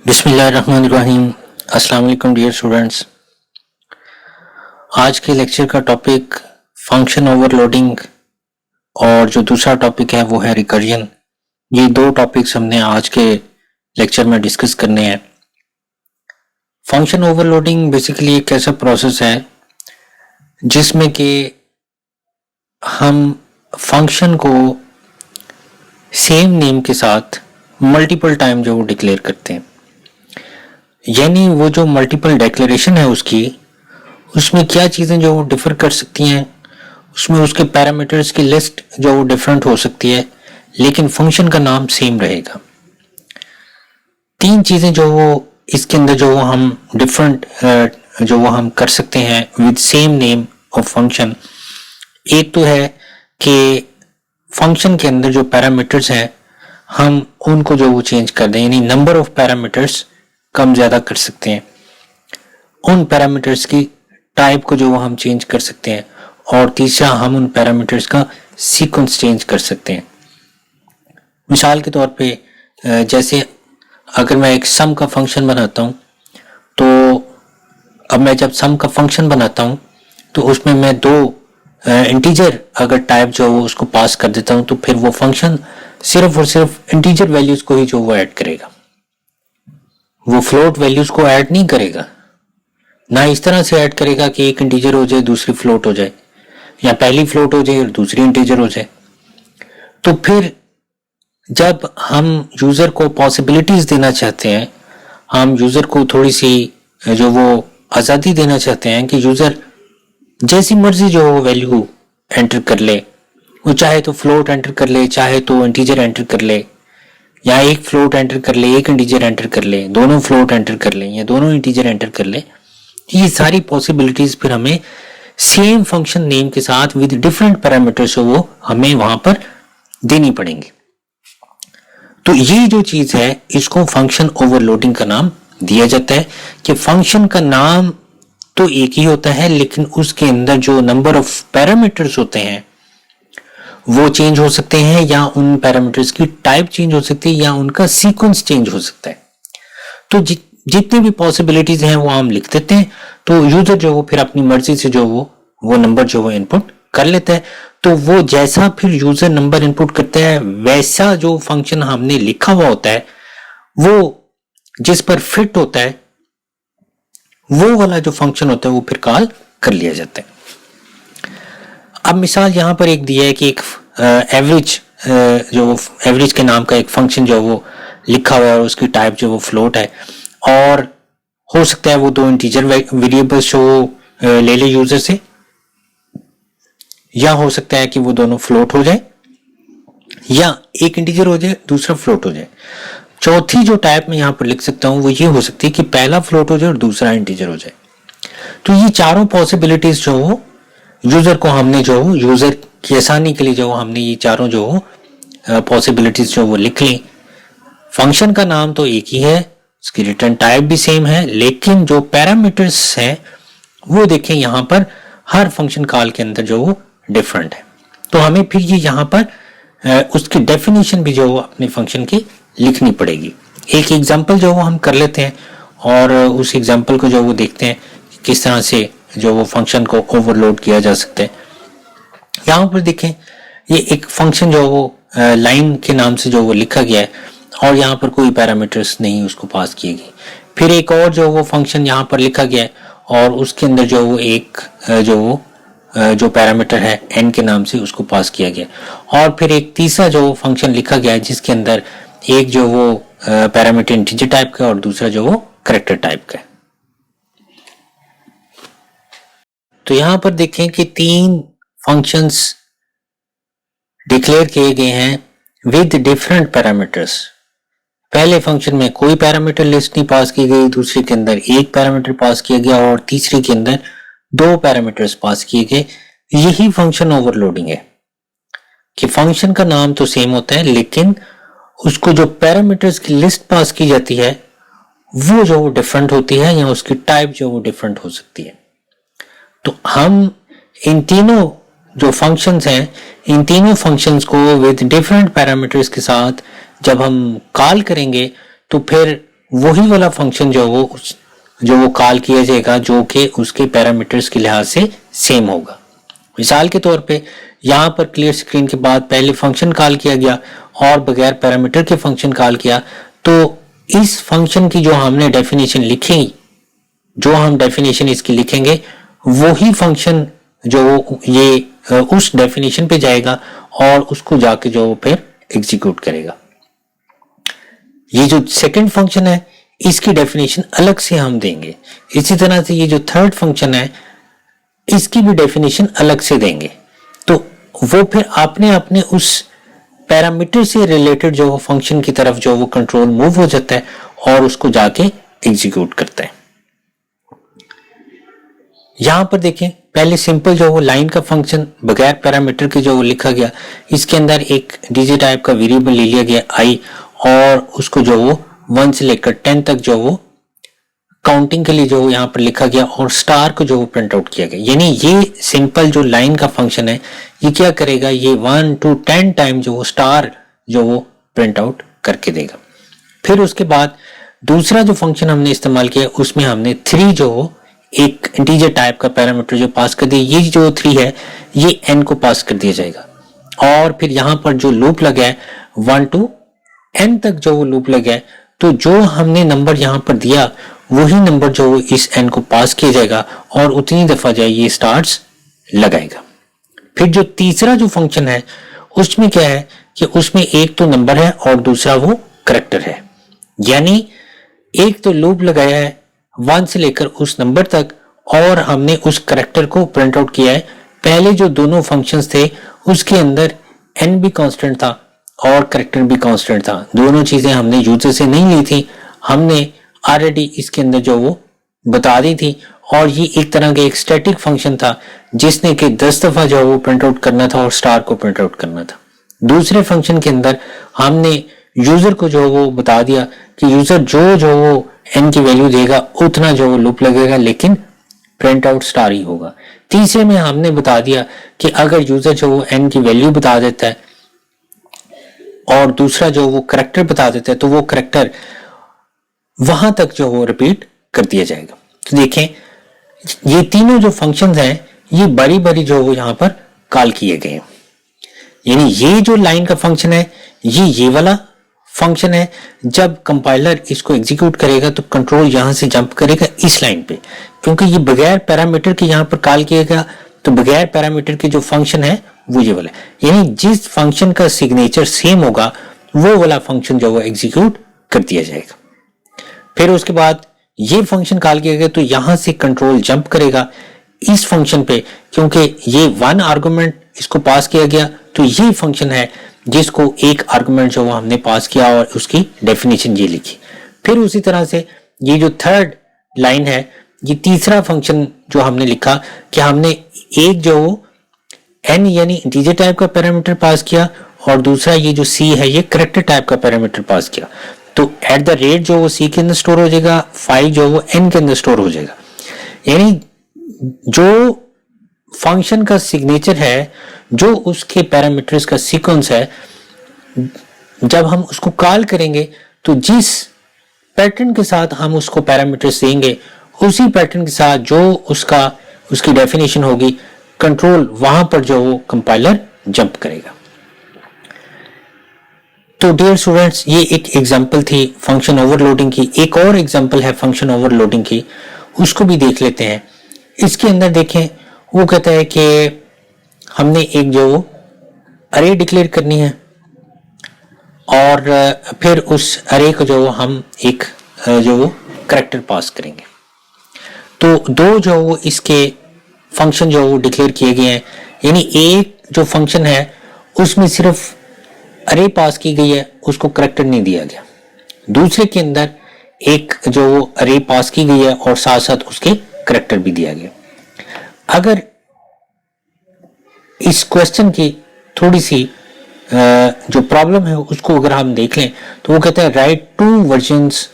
बिस्मिल्लाहिर्रहमानिर्रहीम। अस्सलाम वालेकुम डियर स्टूडेंट्स। आज के लेक्चर का टॉपिक फंक्शन ओवरलोडिंग और जो दूसरा टॉपिक है वो है रिकर्जन। ये दो टॉपिक्स हमने आज के लेक्चर में डिस्कस करने हैं। फंक्शन ओवरलोडिंग बेसिकली एक ऐसा प्रोसेस है जिसमें कि हम फंक्शन को सेम नेम के साथ मल्टीपल टाइम जो वो डिक्लेयर करते हैं, यानी वो जो मल्टीपल डिक्लेरेशन है उसमें क्या चीज़ें जो वो डिफर कर सकती हैं, उसमें उसके पैरामीटर्स की लिस्ट जो वो डिफरेंट हो सकती है, लेकिन फंक्शन का नाम सेम रहेगा। तीन चीज़ें जो वो इसके अंदर जो वो हम डिफरेंट जो वो हम कर सकते हैं with same name of function. एक तो है कि फंक्शन के अंदर जो पैरामीटर्स हैं हम उनको जो वो चेंज कर दें, यानी नंबर ऑफ पैरामीटर्स कम ज़्यादा कर सकते हैं। उन पैरामीटर्स की टाइप को जो वो हम चेंज कर सकते हैं। और तीसरा, हम उन पैरामीटर्स का सीक्वेंस चेंज कर सकते हैं। मिसाल के तौर पे जैसे अगर मैं एक सम का फंक्शन बनाता हूँ, तो अब मैं जब सम का फंक्शन बनाता हूँ तो उसमें मैं दो इंटीजर अगर टाइप जो वो उसको पास कर देता हूँ, तो फिर वो फंक्शन सिर्फ और सिर्फ इंटीजर वैल्यूज को ही जो वो ऐड करेगा, वो फ्लोट वैल्यूज को ऐड नहीं करेगा। ना इस तरह से ऐड करेगा कि एक इंटीजर हो जाए दूसरी फ्लोट हो जाए, या पहली फ्लोट हो जाए और दूसरी इंटीजर हो जाए। तो फिर जब हम यूजर को पॉसिबिलिटीज देना चाहते हैं, हम यूजर को थोड़ी सी जो वो आज़ादी देना चाहते हैं कि यूजर जैसी मर्जी जो वो वैल्यू एंटर कर ले, वो चाहे तो फ्लोट एंटर कर ले, चाहे तो इंटीजर एंटर कर ले, या एक फ्लोट एंटर कर ले, एक इंटीजर एंटर कर ले, दोनों फ्लोट एंटर कर ले, या दोनों इंटीजर एंटर कर ले। ये सारी पॉसिबिलिटीज फिर हमें सेम फंक्शन नेम के साथ विद डिफरेंट पैरामीटर्स वो हमें वहां पर देनी पड़ेंगी। तो ये जो चीज है इसको फंक्शन ओवरलोडिंग का नाम दिया जाता है कि फंक्शन का नाम तो एक ही होता है, लेकिन उसके अंदर जो नंबर ऑफ पैरामीटर्स होते हैं वो चेंज हो सकते हैं, या उन पैरामीटर्स की टाइप चेंज हो सकती है, या उनका सीक्वेंस चेंज हो सकता है। तो जितनी भी पॉसिबिलिटीज हैं वो हम लिख देते हैं, तो यूजर जो वो फिर अपनी मर्जी से जो वो नंबर जो वो इनपुट कर लेता है। तो वो जैसा फिर यूजर नंबर इनपुट करता है वैसा जो फंक्शन हमने लिखा हुआ होता है, वो जिस पर फिट होता है वो वाला जो फंक्शन होता है वो फिर कॉल कर लिया जाता है। अब मिसाल यहां पर एक दिया है कि एक एवरेज जो एवरेज के नाम का एक फंक्शन जो वो लिखा हुआ है, उसकी टाइप जो वो फ्लोट है, और हो सकता है वो दो इंटीजर वेरिएबल्स जो ले ले यूजर से, या हो सकता है कि वो दोनों फ्लोट हो जाए, या एक इंटीजर हो जाए दूसरा फ्लोट हो जाए। चौथी जो टाइप में यहां पर लिख सकता हूं वो ये हो सकती है कि पहला फ्लोट हो जाए और दूसरा इंटीजर हो जाए। तो ये चारों पॉसिबिलिटीज जो हो यूजर को हमने जो यूजर की आसानी के लिए जो हमने ये चारों जो पॉसिबिलिटीज जो वो लिख ली। फंक्शन का नाम तो एक ही है, उसकी रिटर्न टाइप भी सेम है, लेकिन जो पैरामीटर्स हैं वो देखें यहां पर हर फंक्शन कॉल के अंदर जो वो डिफरेंट है। तो हमें फिर ये यहां पर उसकी डेफिनेशन भी जो अपने फंक्शन की लिखनी पड़ेगी। एक एग्जांपल जो वो हम कर लेते हैं और उस एग्जांपल को जो वो देखते हैं किस तरह से जो वो फंक्शन को ओवरलोड किया जा सकता है। यहां पर देखें ये एक फंक्शन जो वो लाइन के नाम से जो वो लिखा गया है, और यहाँ पर कोई पैरामीटर्स नहीं उसको पास किए गए। फिर एक और जो वो फंक्शन यहाँ पर लिखा गया है और उसके अंदर जो वो एक जो पैरामीटर है n के नाम से उसको पास किया गया, और फिर एक तीसरा जो फंक्शन लिखा गया है जिसके अंदर एक जो वो पैरामीटर इंटीजर टाइप का और दूसरा जो वो कैरेक्टर टाइप का है। तो यहां पर देखें कि तीन फंक्शंस डिक्लेयर किए गए हैं विद डिफरेंट पैरामीटर्स। पहले फंक्शन में कोई पैरामीटर लिस्ट नहीं पास की गई, दूसरे के अंदर एक पैरामीटर पास किया गया, और तीसरे के अंदर दो पैरामीटर्स पास किए गए। यही फंक्शन ओवरलोडिंग है कि फंक्शन का नाम तो सेम होता है, लेकिन उसको जो पैरामीटर्स की लिस्ट पास की जाती है वो जो वो डिफरेंट होती है, या उसकी टाइप जो वो डिफरेंट हो सकती है। तो हम इन तीनों जो फंक्शंस हैं, इन तीनों फंक्शंस को विद डिफरेंट पैरामीटर्स के साथ जब हम कॉल करेंगे तो फिर वही वाला फंक्शन जो वो कॉल किया जाएगा जो कि उसके पैरामीटर्स के लिहाज से सेम होगा। मिसाल के तौर पे यहाँ पर क्लियर स्क्रीन के बाद पहले फंक्शन कॉल किया गया और बगैर पैरामीटर के फंक्शन कॉल किया, तो इस फंक्शन की जो हमने डेफिनेशन लिखी, जो हम डेफिनेशन इसकी लिखेंगे, वही फंक्शन जो ये उस डेफिनेशन पे जाएगा और उसको जाके जो फिर एग्जीक्यूट करेगा। ये जो सेकंड फंक्शन है इसकी डेफिनेशन अलग से हम देंगे। इसी तरह से ये जो थर्ड फंक्शन है इसकी भी डेफिनेशन अलग से देंगे। तो वो फिर आपने अपने उस पैरामीटर से रिलेटेड जो वो फंक्शन की तरफ जो वो कंट्रोल मूव हो जाता है और उसको जाके एग्जीक्यूट करता है। यहां पर देखें, पहले सिंपल जो वो लाइन का फंक्शन बगैर पैरामीटर के जो वो लिखा गया, इसके अंदर एक डीजे टाइप का वेरिएबल ले लिया गया आई और उसको जो वो 1 से लेकर 10 तक जो वो काउंटिंग के लिए जो यहाँ पर लिखा गया और स्टार को जो वो प्रिंट आउट किया गया। यानी ये सिंपल जो लाइन का फंक्शन है ये क्या करेगा, ये 1 to 10 टाइम जो वो स्टार जो वो प्रिंट आउट करके देगा। फिर उसके बाद दूसरा जो फंक्शन हमने इस्तेमाल किया उसमें हमने 3 जो एक इंटीजर टाइप का पैरामीटर जो पास कर दिया, ये जो 3 है ये n को पास कर दिया जाएगा। और फिर यहाँ पर जो लूप लगा है 1 to n तक जो वो लूप लगा है, तो जो हमने नंबर यहाँ पर दिया वही नंबर जो इस n को पास किया जाएगा और उतनी दफा जो ये स्टार्स लगाएगा। फिर जो तीसरा जो फंक्शन है उसमें क्या है कि उसमें एक तो नंबर है और दूसरा वो करैक्टर है। यानी एक तो लूप लगाया है 1 से लेकर उस नंबर तक और हमने उस करैक्टर को प्रिंट आउट किया है। पहले जो दोनों फंक्शंस थे उसके अंदर n भी कांस्टेंट था और करैक्टर भी कांस्टेंट था। दोनों चीजें हमने यूजर से नहीं ली थी, हमने ऑलरेडी इसके अंदर जो वो बता दी थी। और ये एक तरह का एक स्टैटिक फंक्शन था जिसने कि 10 दफा जो वो प्रिंट आउट करना था और स्टार को प्रिंट आउट करना था। दूसरे फंक्शन के अंदर हमने यूजर को जो वो बता दिया कि यूजर जो वो n की वैल्यू देगा उतना जो वो लूप लगेगा, लेकिन प्रिंट आउट स्टार ही होगा। तीसरे में हमने बता दिया कि अगर यूजर जो वो n की वैल्यू बता देता है और दूसरा जो वो करैक्टर बता देता है तो वो करैक्टर वहां तक जो वो रिपीट कर दिया जाएगा। तो देखें ये तीनों जो फंक्शंस हैं ये बारी बारी जो वो यहाँ पर कॉल किए गए हैं। यानी ये जो लाइन का फंक्शन है ये वाला फंक्शन है। जब कंपाइलर इसको एग्जीक्यूट करेगा तो कंट्रोल यहां से जंप करेगा इस लाइन पे, क्योंकि ये बगैर पैरामीटर के यहाँ पर कॉल किएगा। तो बगैर पैरामीटर के जो फंक्शन है वो ये वाला, यानी जिस फंक्शन का सिग्नेचर सेम होगा वो वाला फंक्शन जो वो एग्जीक्यूट कर दिया जाएगा। फिर उसके बाद ये फंक्शन कॉल किया गया तो यहां से कंट्रोल जंप करेगा इस फंक्शन पे, क्योंकि ये 1 आर्गुमेंट इसको पास किया गया। तो ये फंक्शन है जिसको एक आर्गुमेंट जो हमने पास किया और उसकी डेफिनेशन ये लिखी। फिर उसी तरह से ये जो थर्ड लाइन है, ये तीसरा फंक्शन जो हमने लिखा कि हमने एक जो n यानी इंटीजर टाइप का पैरामीटर पास किया और दूसरा ये जो c है ये करैक्टर टाइप का पैरामीटर पास किया। तो एट द रेट जो वो c के अंदर स्टोर हो जाएगा, 5 जो वो n के अंदर स्टोर हो जाएगा। यानी जो फंक्शन का सिग्नेचर है, जो उसके पैरामीटर्स का सीक्वेंस है, जब हम उसको कॉल करेंगे तो जिस पैटर्न के साथ हम उसको पैरामीटर्स देंगे उसी पैटर्न के साथ जो उसकी डेफिनेशन होगी, कंट्रोल वहां पर जो वो कंपाइलर जंप करेगा। तो डियर स्टूडेंट्स, ये एक एग्जांपल थी फंक्शन ओवरलोडिंग की। एक और एग्जांपल है फंक्शन ओवरलोडिंग की, उसको भी देख लेते हैं। इसके अंदर देखें, वो कहता है कि हमने एक जो अरे डिक्लेयर करनी है और फिर उस अरे को जो हम एक जो करैक्टर पास करेंगे। तो दो जो इसके फंक्शन जो डिक्लेयर किए गए हैं, यानी एक जो फंक्शन है उसमें सिर्फ अरे पास की गई है, उसको करैक्टर नहीं दिया गया। दूसरे के अंदर एक जो अरे पास की गई है और साथ साथ उसके करैक्टर भी दिया गया। अगर इस क्वेश्चन की थोड़ी सी जो प्रॉब्लम है उसको अगर हम देख लें तो वो कहता है write 2 versions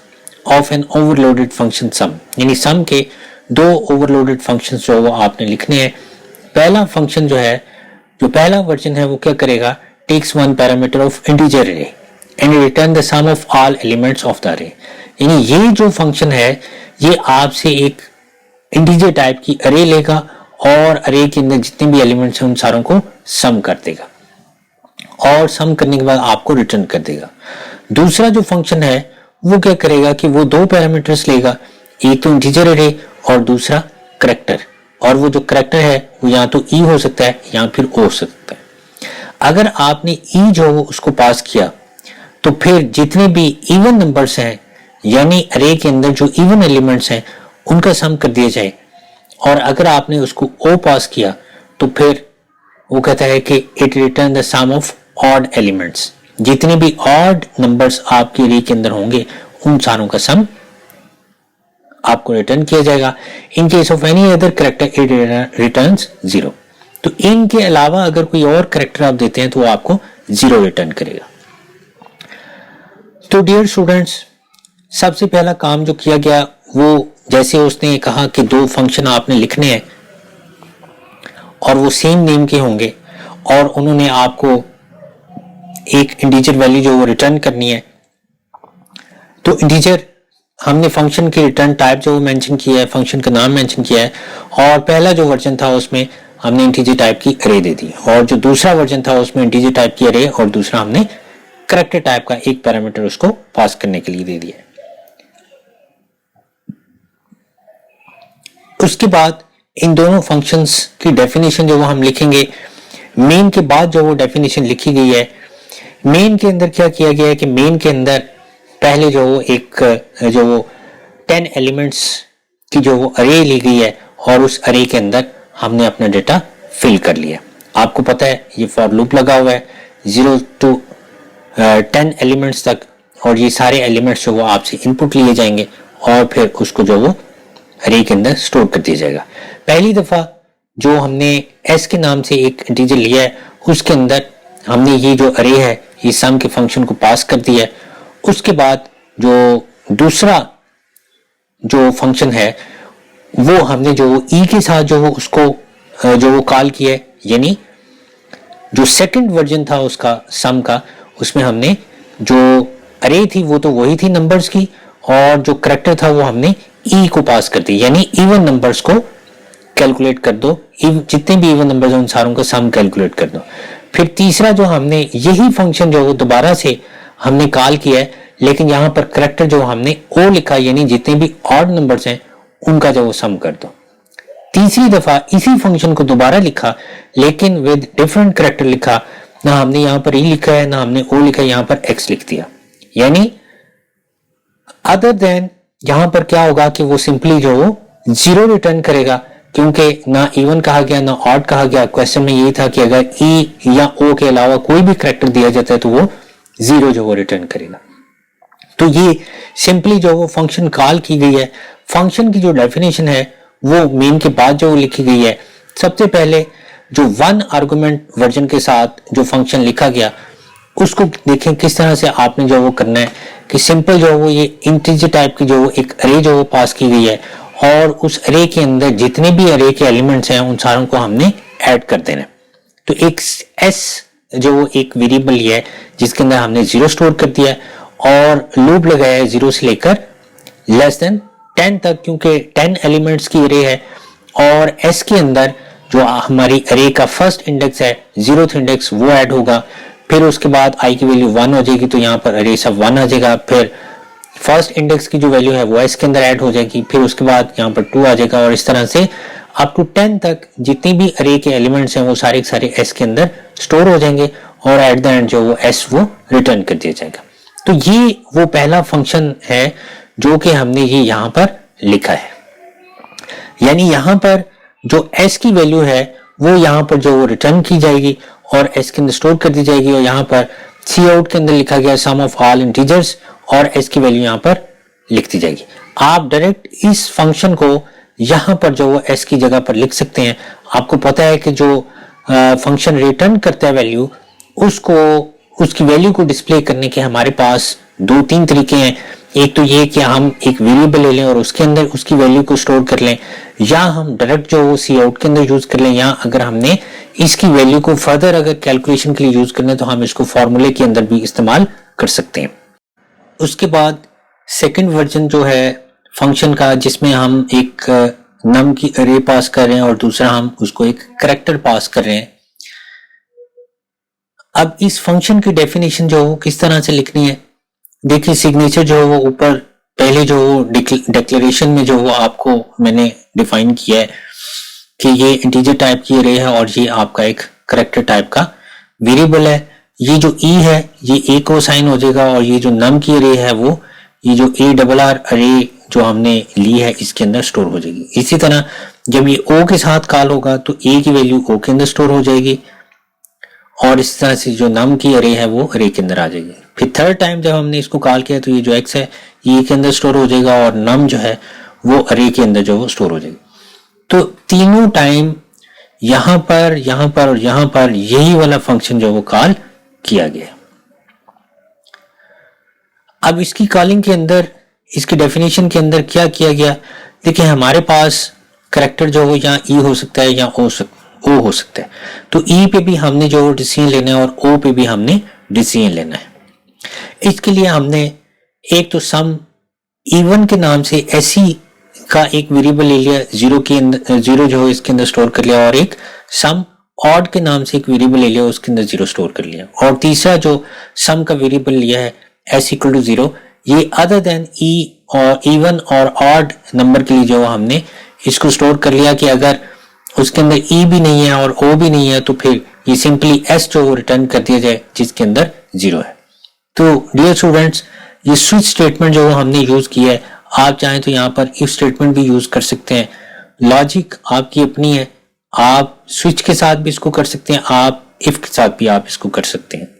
of an overloaded function sum, यानी सम के 2 ओवरलोडेड फंक्शंस जो वो आपने लिखने हैं। पहला फंक्शन जो है, जो पहला वर्जन है वो क्या करेगा, takes 1 parameter of integer array and return the sum of all elements of the array. यानी ये जो फंक्शन है ये आपसे एक इंटीजर टाइप की अरे लेगा और अरे के अंदर जितने भी एलिमेंट्स हैं उन सारों को सम कर देगा और सम करने के बाद आपको रिटर्न कर देगा। दूसरा जो फंक्शन है वो क्या करेगा कि वो दो पैरामीटर्स लेगा, एक तो इंटीजर अरे और दूसरा करैक्टर, और वो जो करैक्टर है वो या तो ई हो सकता है या फिर ओ हो सकता है। अगर आपने ई जो उसको पास किया तो फिर जितने भी इवन नंबर्स हैं यानी अरे के अंदर जो इवन एलिमेंट्स हैं उनका सम कर दिया जाए, और अगर आपने उसको ओ पास किया तो फिर वो कहता है कि it return the sum of odd elements, जितने भी ऑड नंबर्स आपके अरे के अंदर होंगे उन सारों का सम आपको रिटर्न किया जाएगा। In case of any other character it returns 0। तो इनके अलावा अगर कोई और कैरेक्टर आप देते हैं तो वो आपको 0 रिटर्न करेगा। तो डियर स्टूडेंट्स, सबसे पहला काम जो किया गया वो जैसे उसने कहा कि दो फंक्शन आपने लिखने हैं और वो सेम नेम के होंगे और उन्होंने आपको एक इंटीजर वैल्यू जो वो रिटर्न करनी है। तो इंटीजर हमने फंक्शन की रिटर्न टाइप जो मेंशन किया है, फंक्शन का नाम मेंशन किया है, और पहला जो वर्जन था उसमें हमने इंटीजर टाइप की अरे दे दी, और जो दूसरा वर्जन था उसमें इंटीजर टाइप की अरे और दूसरा हमने करैक्टर टाइप का एक पैरामीटर उसको पास करने के लिए दे दिया। उसके बाद इन दोनों फंक्शंस की डेफिनेशन जो वो हम लिखेंगे। मेन के बाद जो वो डेफिनेशन लिखी गई है, मेन के अंदर क्या किया गया है कि मेन के अंदर पहले जो वो एक जो वो 10 एलिमेंट्स की जो वो अरे ली गई है और उस अरे के अंदर हमने अपना डेटा फिल कर लिया। आपको पता है ये फॉर लूप लगा हुआ है 0 to 10 एलिमेंट्स तक, और ये सारे एलिमेंट्स जो वो आपसे इनपुट लिए जाएंगे और फिर उसको जो वो अरे के अंदर स्टोर कर दिया जाएगा। पहली दफा जो हमने s के नाम से एक इंटीजर लिया है उसके अंदर हमने ये जो अरे है ये सम के फंक्शन को पास कर दिया है। उसके बाद जो दूसरा जो फंक्शन है वो हमने जो ई के साथ जो उसको जो वो कॉल किया है, यानी जो सेकंड वर्जन था उसका सम का, उसमें हमने जो अरे थी वो तो वही थी नंबर्स की, और जो करैक्टर था वो हमने ई को पास कर दी, यानी इवन नंबर्स को कैलकुलेट कर दो, जितने भी इवन नंबर्स हैं उन सारों का सम कैलकुलेट कर दो। फिर तीसरा जो हमने यही फंक्शन जो वो दोबारा से हमने कॉल किया है, लेकिन यहाँ पर करैक्टर जो हमने ओ लिखा, यानी जितने भी ऑड नंबर्स हैं उनका जो वो सम कर दो। तीसरी दफा इसी फंक्शन को दोबारा लिखा लेकिन विद डिफरेंट करैक्टर लिखा, ना हमने यहाँ पर ई लिखा है ना हमने ओ लिखा है, यहाँ पर एक्स लिख दिया। यानी अदर देन यहाँ पर क्या होगा कि वो सिंपली जो वो 0 रिटर्न करेगा, क्योंकि ना इवन कहा गया ना ऑड कहा गया। क्वेश्चन में ये था कि अगर ई या ओ के अलावा कोई भी करैक्टर दिया जाता है तो वो 0 जो वो रिटर्न करेगा। तो ये सिंपली जो वो फंक्शन कॉल की गई है। फंक्शन की जो डेफिनेशन है वो मेन के बाद जो लिखी गई है, सबसे पहले जो 1 आर्गुमेंट वर्जन के साथ जो फंक्शन लिखा गया उसको देखें किस तरह से आपने जो वो करना है कि सिंपल जो वो ये इंटीजर टाइप की जो एक अरे जो वो पास की गई है और उस अरे के अंदर जितने भी अरे के एलिमेंट्स हैं उन सारों को हमने ऐड कर देना है। तो एक s जो वो एक वेरिएबल है जिसके अंदर हमने 0 स्टोर कर दिया है और लूप लगाया है 0 से लेकर लेस देन 10 तक, क्योंकि 10 एलिमेंट्स की अरे है और s के अंदर जो हमारी अरे का फर्स्ट इंडेक्स है 0th इंडेक्स वो ऐड होगा। फिर उसके बाद i की वैल्यू 1 हो जाएगी तो यहाँ पर अरे सब 1 आ जाएगा। फिर फर्स्ट इंडेक्स की जो वैल्यू है वो s के अंदर ऐड हो जाएगी। फिर उसके बाद यहाँ पर 2 आ जाएगा और इस तरह से अप टू 10 तक जितनी भी अरे के एलिमेंट्स हैं वो सारे के सारे s के अंदर स्टोर हो जाएंगे और एट द एंड जो वो s वो रिटर्न कर दिया जाएगा। तो ये वो पहला फंक्शन है जो कि हमने ये यहाँ पर लिखा है, यानी यहाँ पर जो s की वैल्यू है वो यहाँ पर जो वो रिटर्न की जाएगी और s के अंदर स्टोर कर दी जाएगी, और यहाँ पर सी आउट के अंदर लिखा गया सम ऑफ ऑल इंटीजर्स और s की वैल्यू यहाँ पर लिख दी जाएगी। आप डायरेक्ट इस फंक्शन को यहाँ पर जो वो s की जगह पर लिख सकते हैं। आपको पता है कि जो फंक्शन रिटर्न करता है वैल्यू, उसको उसकी वैल्यू को डिस्प्ले करने के हमारे पास 2-3 तरीके हैं। एक तो ये कि हम एक वेरिएबल ले लें और उसके अंदर उसकी वैल्यू को स्टोर कर लें, या हम डायरेक्ट जो वो सी आउट के अंदर यूज कर लें, या अगर हमने इसकी वैल्यू को फर्दर अगर कैलकुलेशन के लिए यूज करना है तो हम इसको फॉर्मूले के अंदर भी इस्तेमाल कर सकते हैं। उसके बाद सेकंड वर्जन जो है फंक्शन का, जिसमें हम एक नम की अरे पास कर रहे हैं और दूसरा हम उसको एक कैरेक्टर पास कर रहे हैं। अब इस फंक्शन की डेफिनेशन जो है किस तरह से लिखनी है, देखिए सिग्नेचर जो है वो ऊपर पहले जो डिक्लेरेशन में जो आपको मैंने डिफाइन किया है कि ये इंटीजर टाइप की अरे है और ये आपका एक कैरेक्टर टाइप का वेरिएबल है। ये जो ई है ये ए को साइन हो जाएगा और ये जो नम की अरे है वो ये जो ए डबल आर अरे जो हमने ली है इसके अंदर स्टोर हो जाएगी। इसी तरह जब ये ओ के साथ कॉल होगा तो ए की वैल्यू ओ के अंदर स्टोर हो जाएगी और इस तरह से जो नम की अरे है वो अरे के अंदर आ जाएगी। फिर थर्ड टाइम जब हमने इसको कॉल किया तो ये जो एक्स है ये के अंदर स्टोर हो जाएगा और नम जो है वो अरे के अंदर जो स्टोर हो जाएगी। तो तीनों टाइम यहां पर और यहां पर यही वाला फंक्शन जो वो कॉल किया गया। अब इसकी कॉलिंग के अंदर, इसकी डेफिनेशन के अंदर क्या किया गया, देखिए हमारे पास कैरेक्टर जो हो या ई हो सकता है या ओ हो सकता है। तो ई पे भी हमने जो डिसीजन लेना है और ओ पे भी हमने डिसीजन लेना है। इसके लिए हमने एक तो सम इवन के नाम से एसी का एक वेरिएबल ले लिया, जीरो के अंदर जीरो जो है इसके अंदर स्टोर कर लिया, और एक सम ऑड के नाम से एक वेरिएबल ले लिया उसके अंदर जीरो स्टोर कर लिया, और तीसरा जो सम का वेरिएबल लिया है एस इक्वल टू जीरो, ये अदर देन ई और इवन और ऑड नंबर के लिए जो हमने इसको स्टोर कर लिया कि अगर उसके अंदर ई भी नहीं है और ओ भी नहीं है तो फिर ये सिंपली एस जो रिटर्न कर दिया जाए जिसके अंदर जीरो है। तो डियर स्टूडेंट्स, ये स्विच स्टेटमेंट जो हमने यूज किया है, आप चाहें तो यहाँ पर इफ स्टेटमेंट भी यूज कर सकते हैं। लॉजिक आपकी अपनी है, आप स्विच के साथ भी इसको कर सकते हैं, आप इफ के साथ भी आप इसको कर सकते हैं।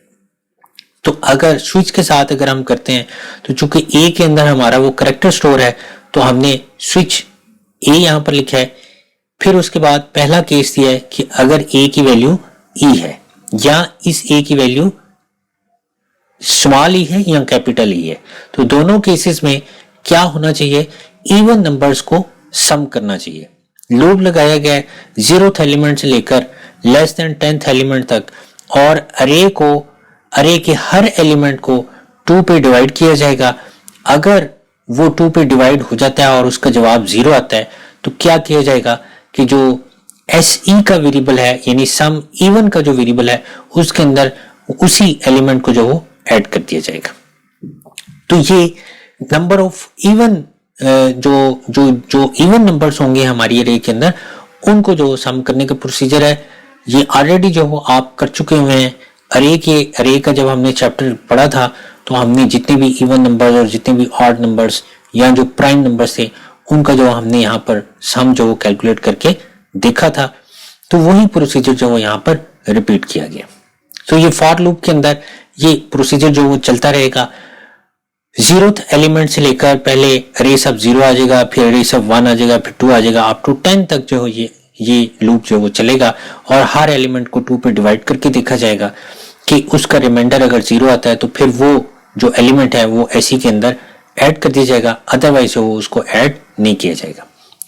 तो अगर स्विच के साथ अगर हम करते हैं तो चूंकि ए के अंदर हमारा वो कैरेक्टर स्टोर है तो हमने स्विच ए यहां पर लिखा है। फिर उसके बाद पहला केस दिया है कि अगर ए की वैल्यू ई है या इस ए की वैल्यू स्मॉल ई है या कैपिटल ई है, तो दोनों केसेस में क्या होना चाहिए, इवन नंबर्स को सम करना चाहिए। लूप लगाया गया है 0th एलिमेंट से लेकर लेस देन 10th एलिमेंट तक, और अरे के हर एलिमेंट को 2 पे डिवाइड किया जाएगा। अगर वो 2 पे डिवाइड हो जाता है और उसका जवाब 0 आता है तो क्या किया जाएगा कि जो एस ई का वेरिएबल है यानी सम इवन का जो वेरिएबल है उसके अंदर उसी एलिमेंट को जो वो ऐड कर दिया जाएगा। तो ये नंबर ऑफ इवन जो इवन नंबर्स होंगे हमारी अरे के अंदर उनको जो सम करने का प्रोसीजर है ये ऑलरेडी जो वो आप कर चुके हुए हैं। अरे का जब हमने चैप्टर पढ़ा था तो हमने जितने भी इवन नंबर्स और जितने भी ऑड नंबर्स या जो प्राइम नंबर्स थे उनका जो हमने यहाँ पर सम जो वो कैलकुलेट करके देखा था, तो वही प्रोसीजर जो वो यहाँ पर रिपीट किया गया। तो ये फॉर लूप के अंदर ये प्रोसीजर जो वो चलता रहेगा। 0th एलिमेंट से लेकर पहले अरे सब 0 आ जाएगा, फिर अरे सब 1 आ जाएगा, फिर 2 आ जाएगा, अप टू 10 तक जो ये लूप जो वो चलेगा और हर एलिमेंट को 2 पे डिवाइड करके देखा जाएगा कि उसका रिमाइंडर अगर 0 आता है तो फिर वो जो एलिमेंट है वो एसी के अंदर ऐड कर दिया जाएगा, अदरवाइज वो उसको ऐड नहीं किया जाएगा।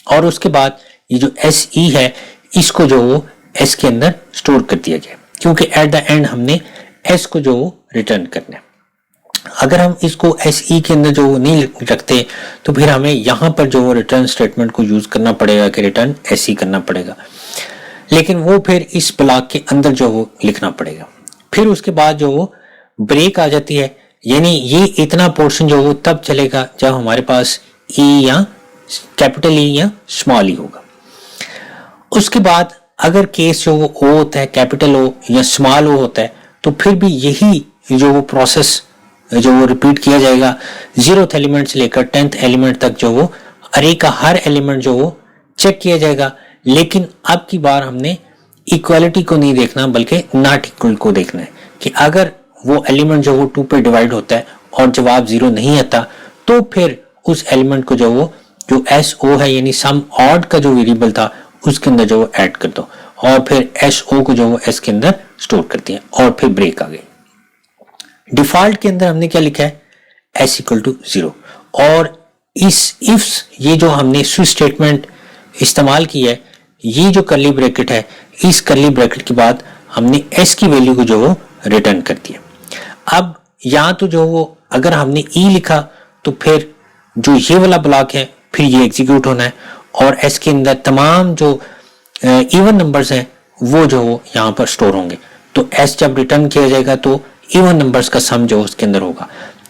और उसके बाद ये जो एस ई है इसको जो वो एस के अंदर स्टोर कर दिया गया, क्योंकि एट द एंड हमने एस को जो रिटर्न करना है। अगर हम इसको एस ई के अंदर जो नहीं रखते तो फिर हमें यहाँ पर जो रिटर्न स्टेटमेंट को यूज करना पड़ेगा कि रिटर्न एस ई करना पड़ेगा, लेकिन वो फिर इस ब्लॉक के अंदर जो वो लिखना पड़ेगा। फिर उसके बाद जो वो ब्रेक आ जाती है, यानी ये इतना पोर्शन जो वो तब चलेगा जब हमारे पास ई या कैपिटल ई या स्मॉल ई होगा। उसके बाद अगर केस जो वो ओ होता है, कैपिटल ओ या स्मॉल ओ होता है, तो फिर भी यही जो वो प्रोसेस जो वो रिपीट किया जाएगा। 0th एलिमेंट से लेकर 10th एलिमेंट तक जो वो अरे का हर एलिमेंट जो वो चेक किया जाएगा, लेकिन अब की बार हमने इक्वालिटी को नहीं देखना बल्कि नॉट इक्वल को देखना है कि अगर वो एलिमेंट जो वो 2 पे डिवाइड होता है और जवाब 0 नहीं आता तो फिर उस एलिमेंट को जो एस ओ है यानी सम ऑड का जो वेरिएबल था उसके अंदर जो वो ऐड कर दो, और फिर एस ओ को जो वो एस के अंदर स्टोर कर दिया, और फिर ब्रेक आ गई। डिफॉल्ट के अंदर हमने क्या लिखा है, एस इक्वल टू 0, और इस इफ्स ये जो हमने स्विच स्टेटमेंट इस्तेमाल की है, ये जो कर्ली ब्रैकेट है, इस कर्ली ब्रैकेट के बाद हमने एस की वैल्यू को जो वो रिटर्न कर दिया। अब यहाँ तो जो वो अगर हमने ई लिखा तो फिर जो ये वाला ब्लॉक है फिर ये एग्जीक्यूट होना है और एस के अंदर तमाम जो इवन नंबर्स हैं वो जो यहाँ पर स्टोर होंगे। तो एस जब रिटर्न किया जाएगा तो इवन नंबर्स का सम जो उसके अंदर होगा।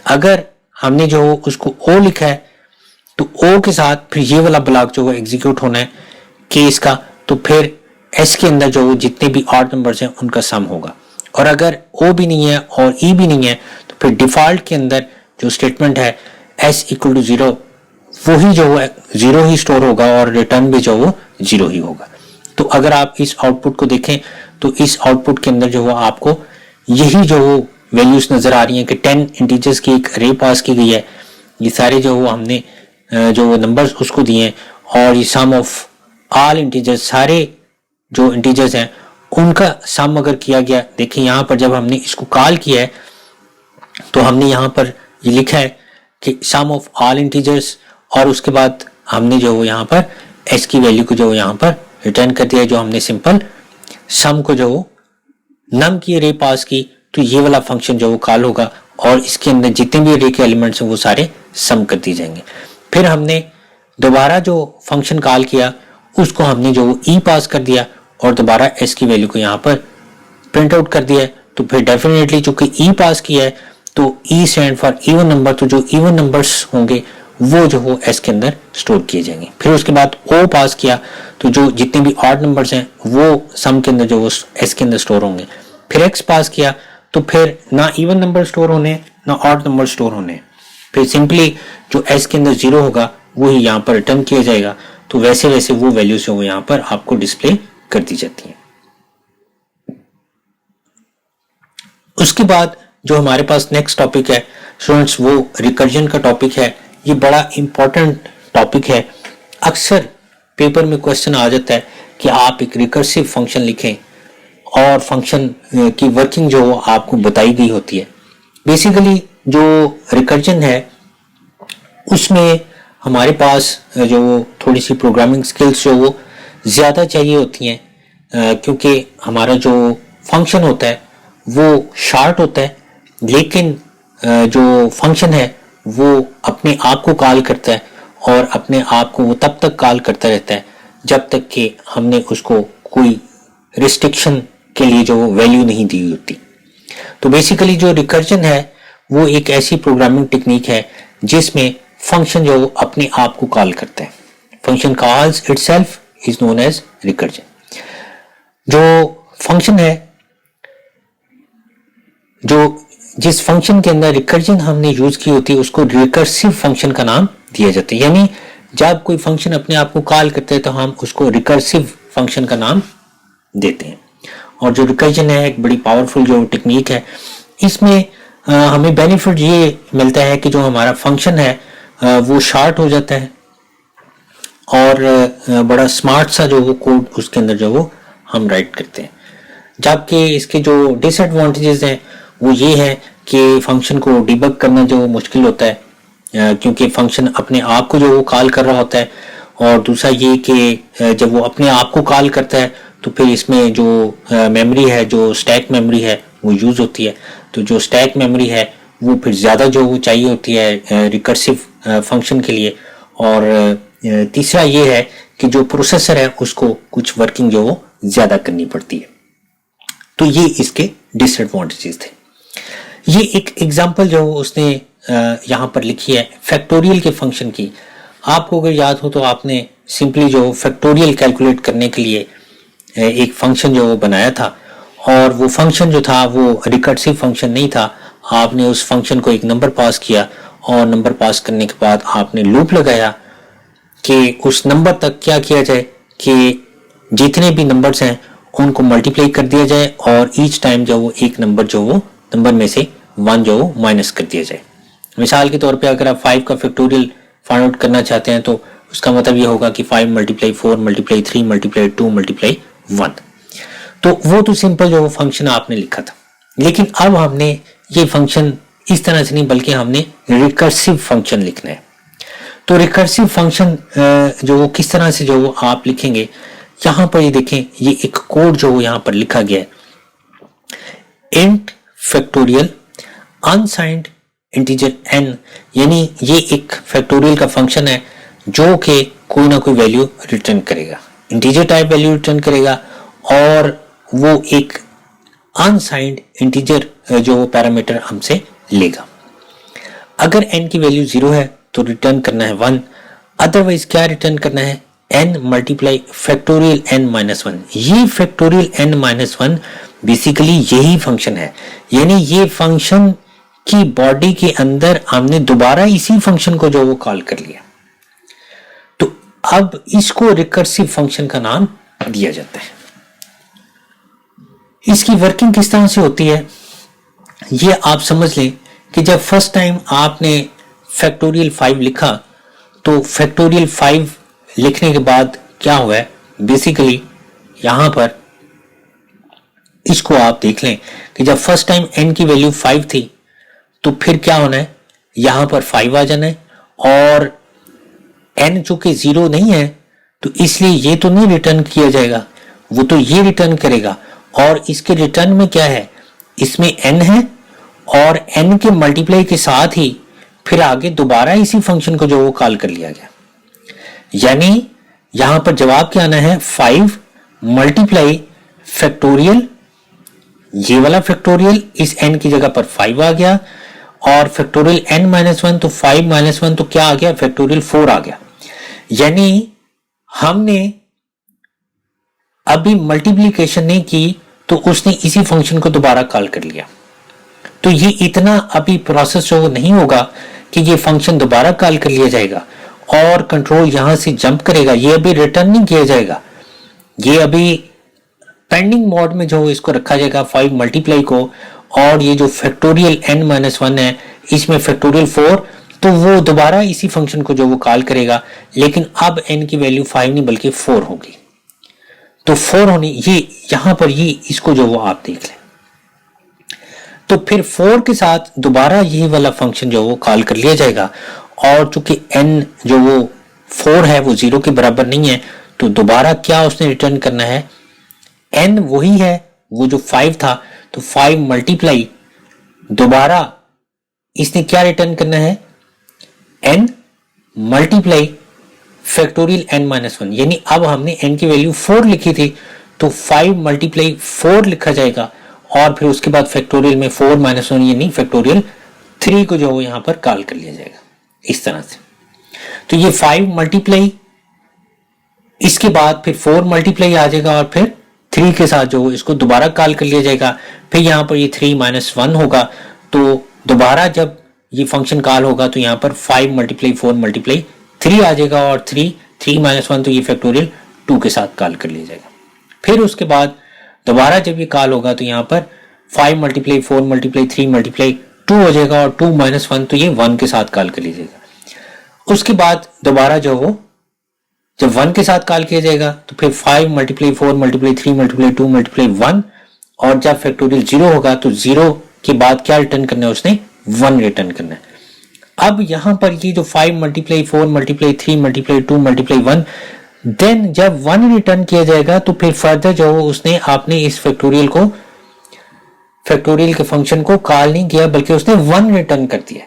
अगर हमने जो उसको ओ लिखा है तो ओ के साथ फिर ये वाला ब्लॉक जो एग्जीक्यूट होना है केस का, तो फिर एस के अंदर जो जितने भी ऑड नंबर्स हैं उनका सम होगा। और अगर ओ भी नहीं है और ई भी नहीं है तो फिर डिफॉल्ट के अंदर जो स्टेटमेंट है एस इक्वल टू 0 वो ही जो है 0 ही स्टोर होगा और रिटर्न भी जो वो 0 ही होगा। तो अगर आप इस आउटपुट को देखें तो इस आउटपुट के अंदर जो है आपको यही जो वैल्यूज नजर आ रही हैं कि 10 इंटीजर्स की एक अरे पास की गई है। ये सारे जो हमने जो नंबर्स उसको दिए हैं और ये सम ऑफ ऑल इंटीजर्स, सारे जो इंटीजर्स हैं उनका सम अगर किया गया, देखिए यहाँ पर जब हमने इसको कॉल किया है तो हमने यहाँ पर ये लिखा है कि सम ऑफ ऑल इंटीजर्स और उसके बाद हमने जो यहाँ पर एस की वैल्यू को जो यहाँ पर रिटर्न कर दिया, जो हमने सिंपल सम को जो नम की अरे पास की, तो ये वाला फंक्शन जो कॉल होगा और इसके अंदर जितने भी अरे के एलिमेंट्स हैं वो सारे सम कर दिए जाएंगे। फिर हमने दोबारा जो फंक्शन कॉल किया उसको हमने जो ई पास कर दिया और दोबारा एस की वैल्यू को यहाँ पर प्रिंट आउट कर दिया है। तो फिर डेफिनेटली चूंकि ई पास किया है तो E stand for even number, तो जो इवन नंबर्स होंगे वो जो हो एस के अंदर स्टोर किए जाएंगे। फिर उसके बाद ओ पास किया तो जो जितने भी ऑड नंबर्स हैं वो सम के अंदर जो वो एस के अंदर स्टोर होंगे। फिर एक्स पास किया तो फिर ना इवन नंबर स्टोर होने ना ऑड नंबर स्टोर होने, फिर सिंपली जो एस के अंदर 0 होगा वो ही यहाँ पर रिटर्न किया जाएगा। तो वैसे वैसे वो वैल्यूज वो यहाँ पर आपको डिस्प्ले कर दी जाती हैं। उसके बाद जो हमारे पास नेक्स्ट टॉपिक है स्टूडेंट्स वो रिकर्जन का टॉपिक है। ये बड़ा इंपॉर्टेंट टॉपिक है। अक्सर पेपर में क्वेश्चन आ जाता है कि आप एक रिकर्सिव फंक्शन लिखें और फंक्शन की वर्किंग जो आपको बताई गई होती है। बेसिकली जो रिकर्जन है उसमें हमारे पास जो थोड़ी सी प्रोग्रामिंग स्किल्स जो वो ज़्यादा चाहिए होती हैं, क्योंकि हमारा जो फंक्शन होता है वो शार्ट होता है, लेकिन जो फंक्शन है वो अपने आप को कॉल करता है और अपने आप को वो तब तक कॉल करता रहता है जब तक कि हमने उसको कोई रिस्ट्रिक्शन के लिए जो वैल्यू नहीं दी होती। तो बेसिकली जो रिकर्जन है वो एक ऐसी प्रोग्रामिंग टेक्निक है जिसमें फंक्शन जो अपने आप को कॉल करता है। Function calls itself is known as recursion. जो फंक्शन है, जो जिस फंक्शन के अंदर रिकर्जन हमने यूज की होती है उसको रिकर्सिव फंक्शन का नाम दिया जाता है। यानी जब कोई फंक्शन अपने आप को कॉल करता है तो हम उसको रिकर्सिव फंक्शन का नाम देते हैं। और जो रिकर्जन है एक बड़ी पावरफुल जो टेक्निक है, इसमें हमें बेनिफिट ये मिलता है कि जो हमारा फंक्शन है वो शार्ट हो जाता है और बड़ा स्मार्ट सा जो वो कोड उसके अंदर जो वो हम राइट करते हैं। जबकि इसके जो डिसएडवांटेजेस हैं वो ये है कि फंक्शन को डिबग करना जो मुश्किल होता है, क्योंकि फंक्शन अपने आप को जो वो कॉल कर रहा होता है। और दूसरा ये कि जब वो अपने आप को कॉल करता है तो फिर इसमें जो मेमोरी है, जो स्टैक मेमोरी है वो यूज़ होती है। तो जो स्टैक मेमोरी है वो फिर ज़्यादा जो वो चाहिए होती है रिकर्सिव फंक्शन के लिए। और तीसरा ये है कि जो प्रोसेसर है उसको कुछ वर्किंग जो वो ज़्यादा करनी पड़ती है। तो ये इसके डिसएडवांटेजेस थे। ये एक एग्जांपल जो उसने यहाँ पर लिखी है फैक्टोरियल के फंक्शन की। आपको अगर याद हो तो आपने सिंपली जो फैक्टोरियल कैलकुलेट करने के लिए एक फंक्शन जो वो बनाया था और वो फंक्शन जो था वो रिकर्सिव फंक्शन नहीं था। आपने उस फंक्शन को एक नंबर पास किया और नंबर पास करने के बाद आपने लूप लगाया कि उस नंबर तक क्या किया जाए कि जितने भी नंबर्स हैं उनको मल्टीप्लाई कर दिया जाए और ईच टाइम जो वो एक नंबर जो वो नंबर में से 1 जो वो माइनस कर दिया जाए। मिसाल के तौर पे अगर आप 5 का फैक्टोरियल फाइंड आउट करना चाहते हैं तो उसका मतलब ये होगा कि 5 × 4 × 3 × 2 × 1। तो वो तो सिंपल जो फंक्शन आपने लिखा था, लेकिन अब हमने ये फंक्शन इस तरह से नहीं बल्कि हमने रिकर्सिव फंक्शन लिखना है। तो रिकर्सिव फंक्शन जो वो किस तरह से जो वो आप लिखेंगे, यहाँ पर ये देखें, ये एक कोड जो यहाँ पर लिखा गया है। Int factorial unsigned integer n, यानी ये एक फैक्टोरियल का फंक्शन है जो कि कोई ना कोई वैल्यू रिटर्न करेगा, इंटीजर टाइप वैल्यू रिटर्न करेगा और वो एक अनसाइंड इंटीजर जो वो पैरामीटर हमसे लेगा। अगर n की वैल्यू 0 है तो रिटर्न करना है 1, अदरवाइज क्या रिटर्न करना है n multiply factorial n minus 1। ये फैक्टोरियल n माइनस 1 बेसिकली यही फंक्शन है, यानी ये फंक्शन की बॉडी के अंदर हमने दोबारा इसी फंक्शन को जो वो कॉल कर लिया, तो अब इसको रिकर्सिव फंक्शन का नाम दिया जाता है। इसकी वर्किंग किस तरह से होती है ये आप समझ लें कि जब फर्स्ट टाइम आपने फैक्टोरियल 5 लिखा तो फैक्टोरियल 5 लिखने के बाद क्या हुआ है, बेसिकली यहां पर इसको आप देख लें कि जब फर्स्ट टाइम n की वैल्यू 5 थी तो फिर क्या होना है, यहां पर 5 आ जाना है और n चूंकि 0 नहीं है तो इसलिए ये तो नहीं रिटर्न किया जाएगा, वो तो ये रिटर्न करेगा और इसके रिटर्न में क्या है, इसमें n है और n के मल्टीप्लाई के साथ ही फिर आगे दोबारा इसी फंक्शन को जो वो कॉल कर लिया गया, यानी यहां पर जवाब क्या आना है 5 मल्टीप्लाई फैक्टोरियल, ये वाला फैक्टोरियल इस n की जगह पर 5 आ गया और फैक्टोरियल n माइनस 1 तो 5 माइनस 1 तो क्या आ गया फैक्टोरियल 4 आ गया, यानी हमने अभी मल्टीप्लिकेशन नहीं की तो उसने इसी फंक्शन को दोबारा कॉल कर लिया। तो ये इतना अभी प्रोसेस जो नहीं होगा कि ये फंक्शन दोबारा कॉल कर लिया जाएगा और कंट्रोल यहां से जंप करेगा, ये अभी रिटर्न नहीं किया जाएगा, ये अभी पेंडिंग मोड में जो इसको रखा जाएगा 5 मल्टीप्लाई को, और ये जो फैक्टोरियल n माइनस 1 है इसमें फैक्टोरियल 4, तो वो दोबारा इसी फंक्शन को जो वो कॉल करेगा, लेकिन अब n की वैल्यू 5 नहीं बल्कि 4 होगी, तो 4 होनी ये यहां पर ये इसको जो वो आप देख लें, तो फिर 4 के साथ दोबारा यही वाला फंक्शन जो वो कॉल कर लिया जाएगा और चूंकि n जो वो 4 है वो 0 के बराबर नहीं है तो दोबारा क्या उसने रिटर्न करना है, n वही है वो जो 5 था तो 5 मल्टीप्लाई दोबारा इसने क्या रिटर्न करना है n multiply factorial n minus 1, यानी अब हमने n की वैल्यू 4 लिखी थी तो 5 मल्टीप्लाई 4 लिखा जाएगा और फिर उसके बाद फैक्टोरियल में 4 माइनस 1 यानी फैक्टोरियल 3 को जो वो यहां पर कॉल कर लिया जाएगा इस तरह से। तो ये 5 मल्टीप्लाई इसके बाद फिर 4 मल्टीप्लाई आ जाएगा और फिर 3 के साथ जो इसको दोबारा कॉल कर लिया जाएगा, फिर यहां पर ये 3 माइनस 1 होगा तो दोबारा जब ये फंक्शन कॉल होगा तो यहां पर 5 मल्टीप्लाई 4 मल्टीप्लाई 3 आ जाएगा और 3 माइनस 1 तो ये फैक्टोरियल 2 के साथ कॉल कर लिया जाएगा। फिर उसके बाद दोबारा जब ये कॉल होगा तो यहाँ पर 5 मल्टीप्लाई 4 मल्टीप्लाई 3 मल्टीप्लाई 2 हो जाएगा और 2 माइनस 1 तो ये 1 के साथ कॉल कर लीजिएगा। उसके बाद दोबारा जो वो जब 1 के साथ कॉल किया जाएगा तो फिर 5 मल्टीप्लाई 4 मल्टीप्लाई 3 मल्टीप्लाई 2 मल्टीप्लाई 1 और जब फैक्टोरियल 0 होगा तो 0 के बाद क्या रिटर्न करना है उसने 1 रिटर्न करना है। अब यहां पर ये जो 5 multiply 4 multiply 3 multiply 2 multiply 1 then जब 1 रिटर्न किया जाएगा तो फिर फर्दर जो उसने आपने इस फैक्टोरियल के फंक्शन को कॉल नहीं किया बल्कि उसने 1 रिटर्न कर दिया।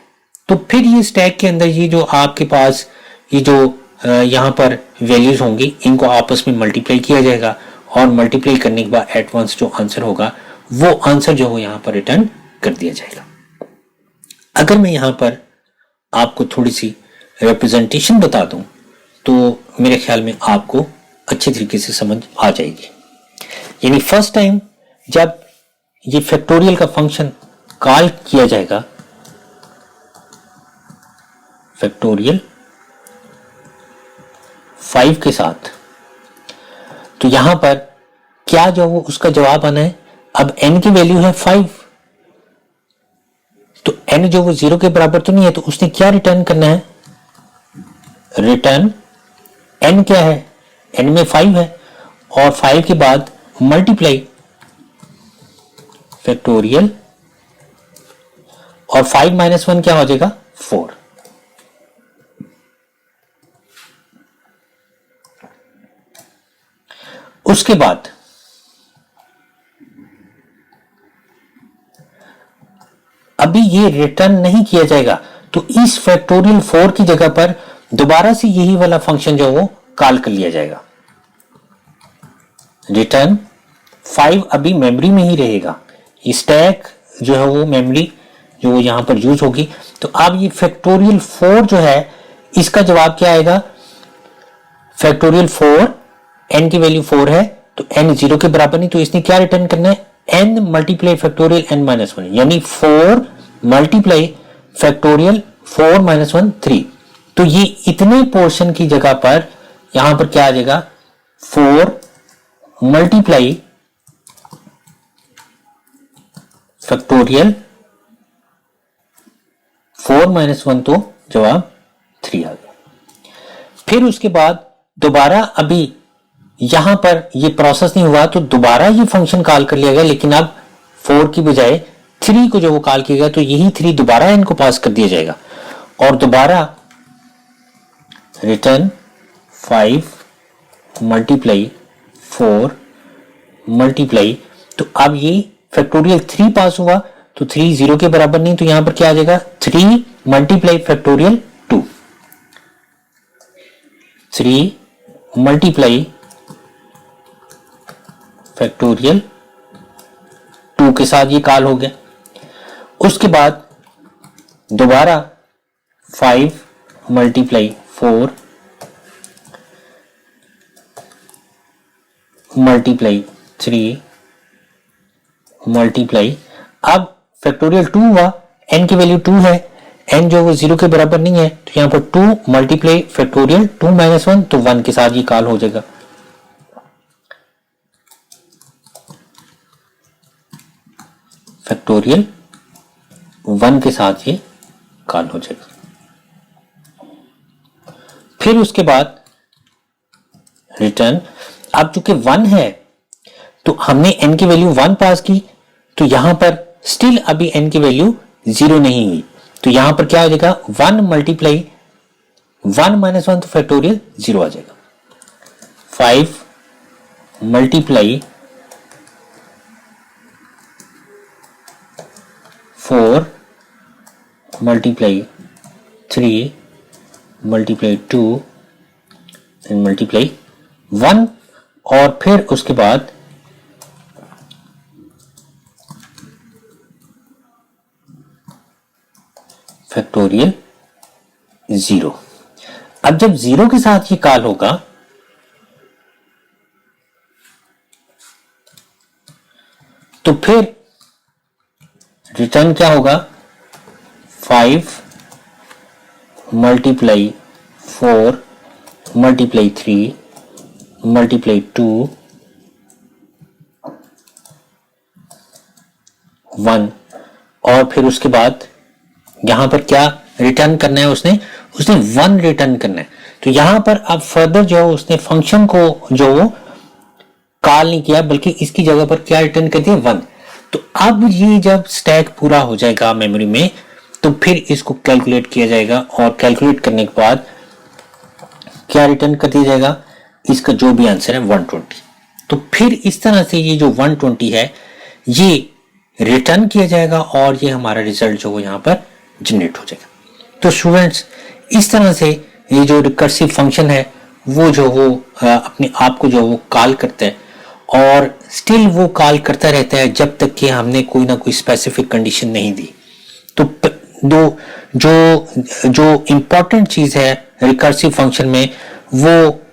तो फिर ये स्टैक के अंदर ये जो आपके पास ये जो यहां पर वैल्यूज होंगी इनको आपस में मल्टीप्लाई किया जाएगा और मल्टीप्लाई करने के बाद एट वंस जो आंसर होगा वो आंसर जो हो यहां पर रिटर्न कर दिया जाएगा। अगर मैं यहां पर आपको थोड़ी सी रिप्रेजेंटेशन बता दूं तो मेरे ख्याल में आपको अच्छी तरीके से समझ आ जाएगी। यानी फर्स्ट टाइम जब ये फैक्टोरियल का फंक्शन कॉल किया जाएगा फैक्टोरियल 5 के साथ तो यहां पर क्या जो वो उसका जवाब आना है, अब n की वैल्यू है 5 तो n जो वो 0 के बराबर तो नहीं है तो उसने क्या रिटर्न करना है, रिटर्न n क्या है, n में 5 है और 5 के बाद मल्टीप्लाई फैक्टोरियल और 5 माइनस 1 क्या हो जाएगा 4। उसके बाद अभी ये रिटर्न नहीं किया जाएगा, तो इस फैक्टोरियल 4 की जगह पर दोबारा से यही वाला फंक्शन जो वो कॉल कर लिया जाएगा। रिटर्न 5 अभी मेमोरी में ही रहेगा, स्टैक जो है वो मेमोरी जो वो यहां पर यूज होगी। तो अब ये फैक्टोरियल 4 जो है इसका जवाब क्या आएगा, फैक्टोरियल 4 n की वैल्यू 4 है तो n 0 के बराबर नहीं, तो इसने क्या रिटर्न करना है, n multiply factorial n minus 1, यानी 4 मल्टीप्लाई फैक्टोरियल 4 माइनस 1 3। तो ये इतने पोर्शन की जगह पर यहां पर क्या आ जाएगा, 4 मल्टीप्लाई फैक्टोरियल 4 माइनस 1, तो जवाब 3 आ गया। फिर उसके बाद दोबारा अभी यहां पर ये प्रोसेस नहीं हुआ तो दोबारा ये फंक्शन कॉल कर लिया गया, लेकिन अब 4 की बजाय 3 को जो वो कॉल किया गया, तो यही 3 दोबारा इनको पास कर दिया जाएगा और दोबारा रिटर्न 5 मल्टीप्लाई 4 मल्टीप्लाई, तो अब ये फैक्टोरियल 3 पास हुआ तो 3 0 के बराबर नहीं, तो यहां पर क्या आ जाएगा, 3 मल्टीप्लाई फैक्टोरियल 2, 3 मल्टीप्लाई फैक्टोरियल 2 के साथ ये कॉल हो गया। उसके बाद दोबारा 5 मल्टीप्लाई 4 मल्टीप्लाई 3 मल्टीप्लाई, अब फैक्टोरियल 2 हुआ, n की वैल्यू 2 है, n जो वो 0 के बराबर नहीं है, तो यहां पर 2 मल्टीप्लाई फैक्टोरियल 2 माइनस 1, तो 1 के साथ ये कॉल हो जाएगा। फैक्टोरियल 1 के साथ ये कॉल हो जाएगा। फिर उसके बाद रिटर्न, अब चूंकि 1 है तो हमने n की वैल्यू 1 पास की, तो यहां पर स्टिल अभी n की वैल्यू 0 नहीं हुई, तो यहां पर क्या हो जाएगा, 1 मल्टीप्लाई 1 माइनस 1, तो फैक्टोरियल 0 आ जाएगा। 5 multiply 4 multiply 3 multiply 2 and multiply 1, और फिर उसके बाद फैक्टोरियल 0। अब जब 0 के साथ ये कॉल होगा तो फिर रिटर्न क्या होगा, 5 मल्टीप्लाई 4 मल्टीप्लाई 3 मल्टीप्लाई 2 1, और फिर उसके बाद यहां पर क्या रिटर्न करना है, उसने 1 रिटर्न करना है। तो यहां पर अब फर्दर जो उसने फंक्शन को जो कॉल नहीं किया, बल्कि इसकी जगह पर क्या रिटर्न कर दिया, 1। तो अब ये जब स्टैक पूरा हो जाएगा मेमोरी में, तो फिर इसको कैलकुलेट किया जाएगा, और कैलकुलेट करने के बाद क्या रिटर्न कर दिया जाएगा, इसका जो भी आंसर है 120। तो फिर इस तरह से ये जो 120 है ये रिटर्न किया जाएगा और ये हमारा रिजल्ट जो यहाँ पर जनरेट हो जाएगा। तो स्टूडेंट्स, इस तरह से ये जो रिकर्सिव फंक्शन है वो जो वो अपने आप को जो वो कॉल करता है, और स्टिल वो कॉल करता रहता है जब तक कि हमने कोई ना कोई स्पेसिफिक कंडीशन नहीं दी। तो जो इंपॉर्टेंट चीज है रिकर्सिव फंक्शन में, वो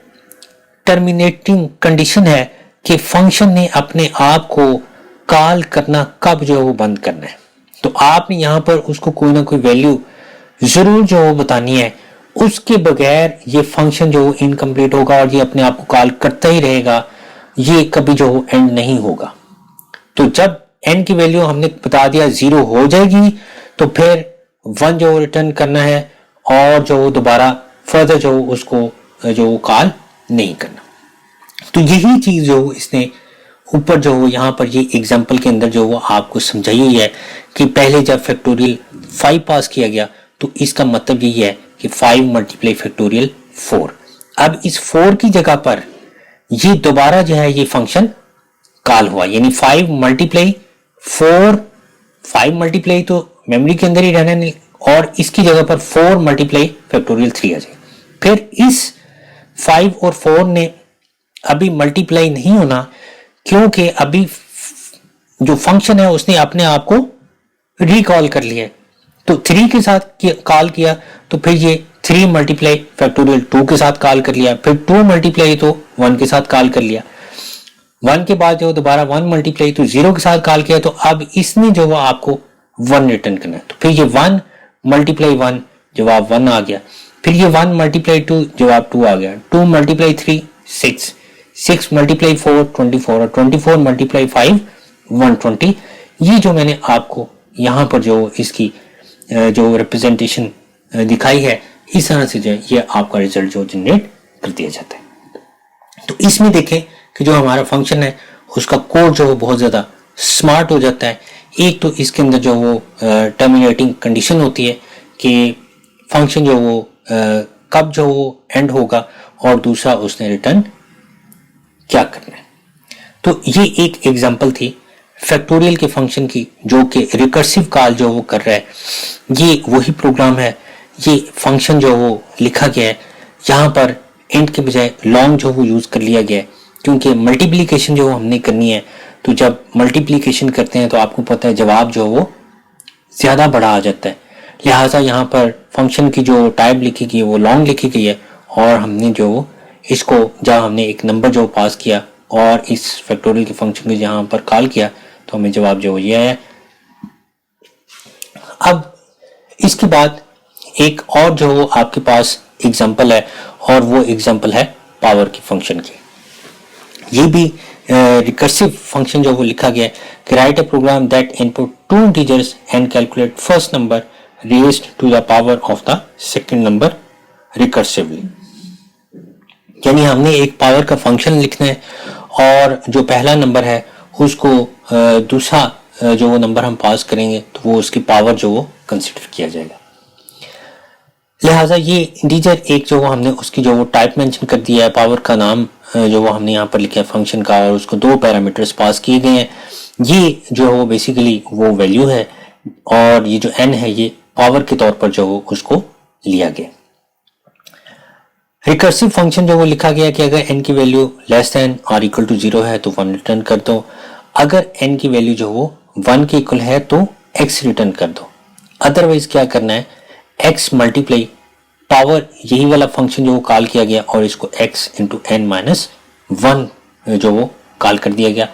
टर्मिनेटिंग कंडीशन है कि फंक्शन ने अपने आप को कॉल करना कब जो है वो बंद करना है। तो आपने यहाँ पर उसको कोई ना कोई वैल्यू जरूर जो वो बतानी है, उसके बगैर ये फंक्शन जो इनकम्प्लीट होगा और ये अपने आप को कॉल करता ही रहेगा, ये कभी जो एंड नहीं होगा। तो जब n की वैल्यू हमने बता दिया 0 हो जाएगी, तो फिर 1 जो रिटर्न करना है, और जो दोबारा फर्दर जो उसको जो कॉल नहीं करना। तो यही चीज जो इसने ऊपर जो यहाँ पर ये एग्जाम्पल के अंदर जो वो आपको समझाई हुई है कि पहले जब फैक्टोरियल 5 पास किया गया तो इसका मतलब यही है कि 5 मल्टीप्लाई फैक्टोरियल 4। अब इस 4 की जगह पर ये दोबारा जो है ये फंक्शन कॉल हुआ, यानी 5 मल्टीप्लाई 4, 5 मल्टीप्लाई तो मेमोरी के अंदर ही रहना नहीं, और इसकी जगह पर 4 मल्टीप्लाई फैक्टोरियल 3 आ जाएगा। फिर इस 5 और 4 ने अभी मल्टीप्लाई नहीं होना, क्योंकि अभी जो फंक्शन है उसने अपने आप को रिकॉल कर लिया है। तो 3 के साथ कॉल किया तो फिर ये 3 मल्टीप्लाई फैक्टोरियल 2 के साथ कॉल कर लिया, फिर 2 मल्टीप्लाई तो 1 के साथ कॉल कर लिया, 1 के बाद जो दोबारा 1 मल्टीप्लाई तो 0 के साथ कॉल किया, तो अब इसने जो वो आपको 1 रिटर्न करना है। तो फिर ये 1 मल्टीप्लाई 1 जवाब 1 आ गया, फिर ये 1 मल्टीप्लाई 2 जवाब 2 आ गया, 2 मल्टीप्लाई 3 6, 6 मल्टीप्लाई 4 24 और 24 मल्टीप्लाई 5 120। ये जो मैंने आपको यहाँ पर जो इसकी जो रिप्रेजेंटेशन दिखाई है, इस तरह से जो है ये आपका रिजल्ट जो जनरेट कर दिया जाता है। तो इसमें देखें कि जो हमारा फंक्शन है उसका कोड जो है बहुत ज़्यादा स्मार्ट हो जाता है। एक तो इसके अंदर जो वो टर्मिनेटिंग कंडीशन होती है कि फंक्शन जो वो कब जो वो एंड होगा, और दूसरा उसने रिटर्न क्या करना है। तो ये एक एग्जांपल थी फैक्टोरियल के फंक्शन की, जो कि रिकर्सिव कॉल जो वो कर रहा है। ये वही प्रोग्राम है, ये फंक्शन जो वो लिखा गया है, यहाँ पर एंड के बजाय लॉन्ग जो वो यूज़ कर लिया गया है, क्योंकि मल्टीप्लिकेशन जो हमने करनी है, तो जब मल्टीप्लिकेशन करते हैं तो आपको पता है जवाब जो वो ज़्यादा बड़ा आ जाता है। लिहाजा यहाँ पर फंक्शन की जो टाइप लिखी गई है वो लॉन्ग लिखी गई है, और हमने जो इसको जब हमने एक नंबर जो पास किया और इस फैक्टोरियल के फंक्शन को जहाँ पर कॉल किया तो हमें जवाब जो ये है। अब इसके बाद एक और जो आपके पास एग्जांपल है, और वो एग्जांपल है पावर की फंक्शन की। ये भी रिकर्सिव फंक्शन जो वो लिखा गया है कि write a program that input 2 integers and calculate first number raised to the power of the second number recursively. यानी हमने एक पावर का फंक्शन लिखना है, और जो पहला नंबर है उसको दूसरा जो वो नंबर हम पास करेंगे तो वो उसकी पावर जो वो कंसिडर किया जाएगा। लिहाजा ये इंटीजर एक जो वो हमने उसकी जो वो टाइप मेंशन कर दिया है, पावर का नाम जो वो हमने यहाँ पर लिखा है फंक्शन का, और उसको 2 पैरामीटर्स पास किए गए हैं। ये जो है वो बेसिकली वो वैल्यू है, और ये जो n है ये पावर के तौर पर जो वो उसको लिया गया। रिकर्सिव फंक्शन जो वो लिखा गया कि अगर n की वैल्यू लेस देन और इक्वल टू 0 है तो 1 रिटर्न कर दो, अगर n की वैल्यू जो वो 1 के इक्वल है तो x रिटर्न कर दो। अदरवाइज क्या करना है, x मल्टीप्लाई पावर यही वाला फंक्शन जो वो कॉल किया गया, और इसको x इंटू n माइनस 1 जो वो कॉल कर दिया गया।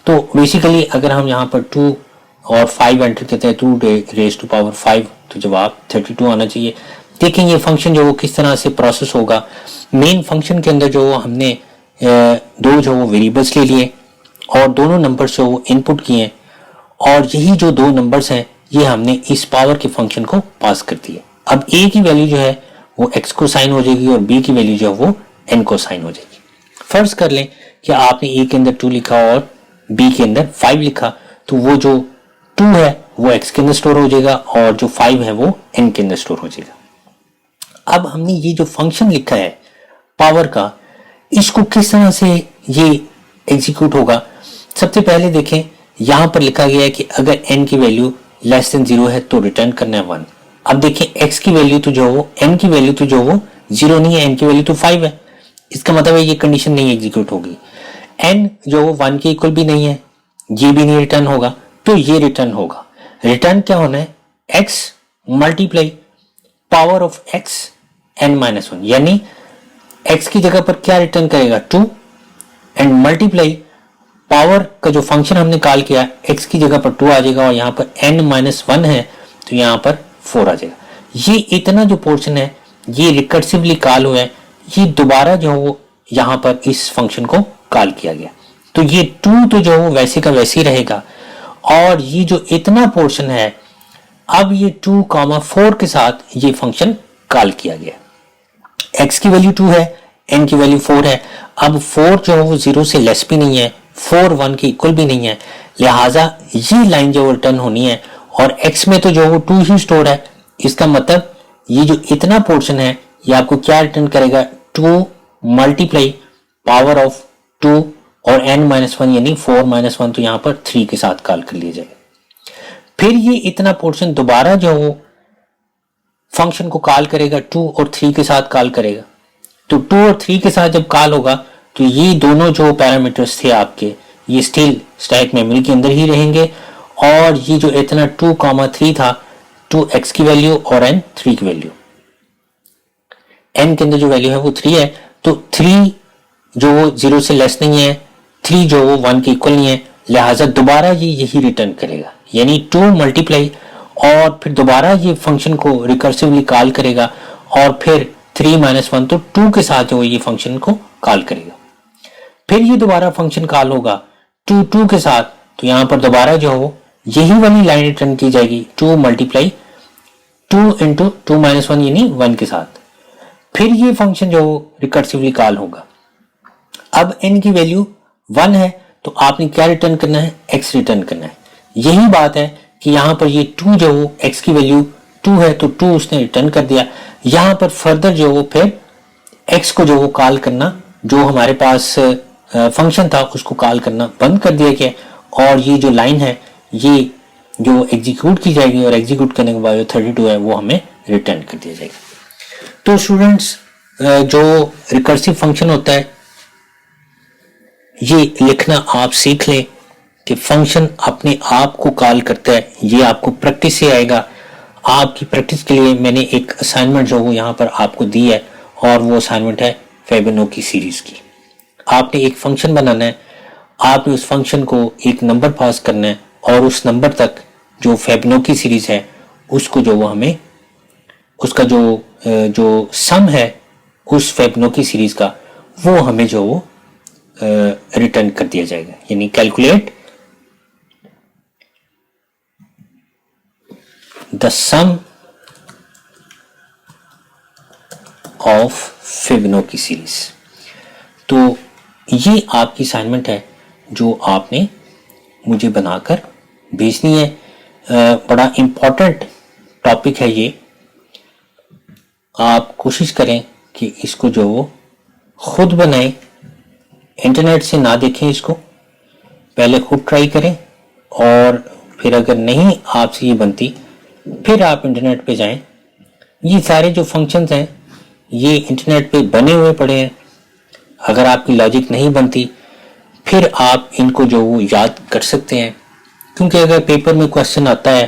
तो बेसिकली अगर हम यहाँ पर 2 और 5 एंटर करते हैं, 2 रेज टू पावर 5, तो जवाब 32 आना चाहिए। देखें ये फंक्शन जो वो किस तरह से प्रोसेस होगा। मेन फंक्शन के अंदर जो हमने 2 जो वो वेरिएबल्स ले लिए, और दोनों नंबर्स जो वो इनपुट किए, और यही जो 2 नंबर्स हैं ये हमने इस पावर के फंक्शन को पास कर दिया। अब a की वैल्यू जो है वो x को साइन हो जाएगी, और b की वैल्यू जो है वो n को साइन हो जाएगी। फर्ज कर लें कि आपने a के अंदर 2 लिखा और b के अंदर 5 लिखा, तो वो जो 2 है वो x के अंदर स्टोर हो जाएगा, और जो 5 है वो n के अंदर स्टोर हो जाएगा। अब हमने ये जो फंक्शन लिखा है पावर का, इसको किस तरह से ये एग्जीक्यूट होगा। सबसे पहले देखें यहाँ पर लिखा गया है कि अगर n की वैल्यू लेस देन 0 है तो रिटर्न करना है 1। अब देखें x की वैल्यू तो जो वो n की वैल्यू तो जो वो 0 नहीं है, n की वैल्यू तो 5 है, इसका मतलब है ये कंडीशन नहीं एग्जीक्यूट होगी। n जो वो 1 के इक्वल भी नहीं है, ये भी नहीं रिटर्न होगा, तो ये रिटर्न होगा। रिटर्न क्या होना है, x multiply power of x n minus 1, यानी x की जगह पर क्या रिटर्न करेगा 2, एंड मल्टीप्लाई पावर का जो फंक्शन हमने कॉल किया x की जगह पर 2 आ जाएगा, और यहाँ पर n माइनस 1 है तो यहाँ पर 4 आ जाएगा। ये इतना जो पोर्शन है ये रिकर्सिवली कॉल हुआ है, ये दोबारा जो वो यहाँ पर इस फंक्शन को कॉल किया गया, तो ये 2 तो जो वो वैसे का वैसे ही रहेगा, और ये जो इतना पोर्शन है अब ये 2,4 के साथ ये फंक्शन कॉल किया गया। x की वैल्यू 2 है, n की वैल्यू 4 है। अब 4 जो है वो 0 से लेस भी नहीं है, 4 1 के इक्वल भी नहीं है, लिहाजा ये लाइन जो रिटर्न होनी है, और x में तो जो वो 2 ही स्टोर है, इसका मतलब ये जो इतना पोर्शन है ये आपको क्या रिटर्न करेगा 2 मल्टीप्लाई पावर ऑफ 2 और n माइनस 1 यानी 4 माइनस 1, तो यहाँ पर 3 के साथ कॉल कर लिया जाएगा। फिर ये इतना पोर्शन दोबारा जो वो फंक्शन को कॉल करेगा 2 और 3 के साथ कॉल करेगा। तो 2 और 3 के साथ जब कॉल होगा तो ये दोनों जो पैरामीटर्स थे आपके ये स्टिल स्टैक मेमोरी के अंदर ही रहेंगे, और ये जो इतना 2,3 था 2x की वैल्यू और n 3 की वैल्यू, n के अंदर जो वैल्यू है वो 3 है, तो 3 जो वो 0 से लेस नहीं है, 3 जो वो 1 के इक्वल नहीं है, लिहाजा दोबारा ये यही रिटर्न करेगा, यानी 2 मल्टीप्लाई और फिर दोबारा ये फंक्शन को रिकर्सिवली कॉल करेगा और फिर 3 - 1 तो 2 के साथ जो ये फंक्शन को कॉल करेगा। फिर ये दोबारा फंक्शन कॉल होगा 2 के साथ, तो यहां पर दोबारा जो हो यही वाली लाइन रिटर्न की जाएगी 2 मल्टीप्लाई 2 × 2 - 1 यानी 1 के साथ। फिर ये फंक्शन जो रिकर्सिवली कॉल होगा। अब n की वैल्यू 1 है तो आपने क्या रिटर्न करना है, x रिटर्न करना है। यही बात है कि यहां पर ये 2 जो हो x की वैल्यू 2 है तो 2 उसने रिटर्न कर दिया। यहां पर फर्दर जो हो फिर x को जो वो कॉल करना, जो हमारे पास फंक्शन था उसको कॉल करना बंद कर दिया गया, और ये जो लाइन है ये जो एग्जीक्यूट की जाएगी और एग्जीक्यूट करने के बाद जो 32 है वो हमें रिटर्न कर दिया जाएगा। तो स्टूडेंट्स, जो रिकर्सिव फंक्शन होता है ये लिखना आप सीख लें कि फंक्शन अपने आप को कॉल करता है, ये आपको प्रैक्टिस से आएगा। आपकी प्रैक्टिस के लिए मैंने एक असाइनमेंट जो वो यहाँ पर आपको दी है, और वो असाइनमेंट है फेबेनोकी सीरीज की। आपने एक फंक्शन बनाना है, आपने उस फंक्शन को एक नंबर पास करना है, और उस नंबर तक जो फेबेनोकी सीरीज है उसको जो वो हमें उसका जो सम है उस फेबेनोकी सीरीज का वो हमें जो वो रिटर्न कर दिया जाएगा, यानी calculate the sum of Fibonacci series. तो ये आपकी असाइनमेंट है जो आपने मुझे बनाकर भेजनी है। बड़ा इम्पोर्टेंट टॉपिक है ये, आप कोशिश करें कि इसको जो वो खुद बनाएं, इंटरनेट से ना देखें, इसको पहले खुद ट्राई करें, और फिर अगर नहीं आपसे ये बनती फिर आप इंटरनेट पे जाएं। ये सारे जो फंक्शंस हैं ये इंटरनेट पे बने हुए पड़े हैं, अगर आपकी लॉजिक नहीं बनती फिर आप इनको जो वो याद कर सकते हैं। क्योंकि अगर पेपर में क्वेश्चन आता है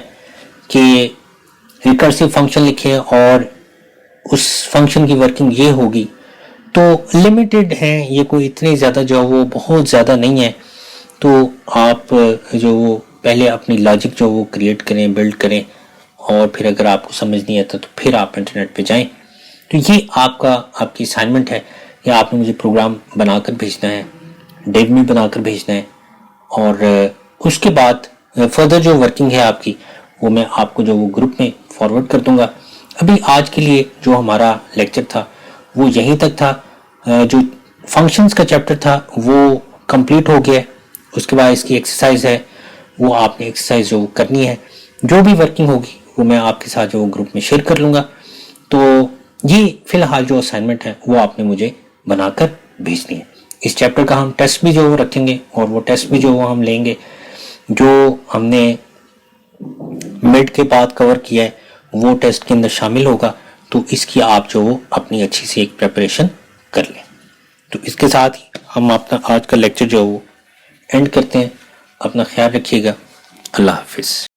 कि रिकर्सिव फंक्शन लिखे और उस फंक्शन की वर्किंग ये होगी, तो लिमिटेड है ये, कोई इतने ज़्यादा जो वो बहुत ज़्यादा नहीं है, तो आप जो वो पहले अपनी लॉजिक जो वो क्रिएट करें, बिल्ड करें, और फिर अगर आपको समझ नहीं आता तो फिर आप इंटरनेट पे जाएं। तो ये आपकी असाइनमेंट है, या आपने मुझे प्रोग्राम बनाकर भेजना है, डेव में बनाकर भेजना है, और उसके बाद फर्दर जो वर्किंग है आपकी वो मैं आपको जो वो ग्रुप में फॉरवर्ड कर दूंगा। अभी आज के लिए जो हमारा लेक्चर था वो यहीं तक था। जो फंक्शंस का चैप्टर था वो कंप्लीट हो गया। उसके बाद इसकी एक्सरसाइज है, वो आपने एक्सरसाइज जो करनी है, जो भी वर्किंग होगी वो मैं आपके साथ जो ग्रुप में शेयर कर लूँगा। तो ये फिलहाल जो असाइनमेंट है वो आपने मुझे बनाकर भेजनी है। इस चैप्टर का हम टेस्ट भी जो वो रखेंगे, और वो टेस्ट भी जो वो हम लेंगे जो हमने मिड के बाद कवर किया है वो टेस्ट के अंदर शामिल होगा। तो इसकी आप जो वो अपनी अच्छी सी एक प्रिपरेशन कर लें। तो इसके साथ ही हम अपना आज का लेक्चर जो वो एंड करते हैं। अपना ख्याल रखिएगा। अल्लाह हाफिज़।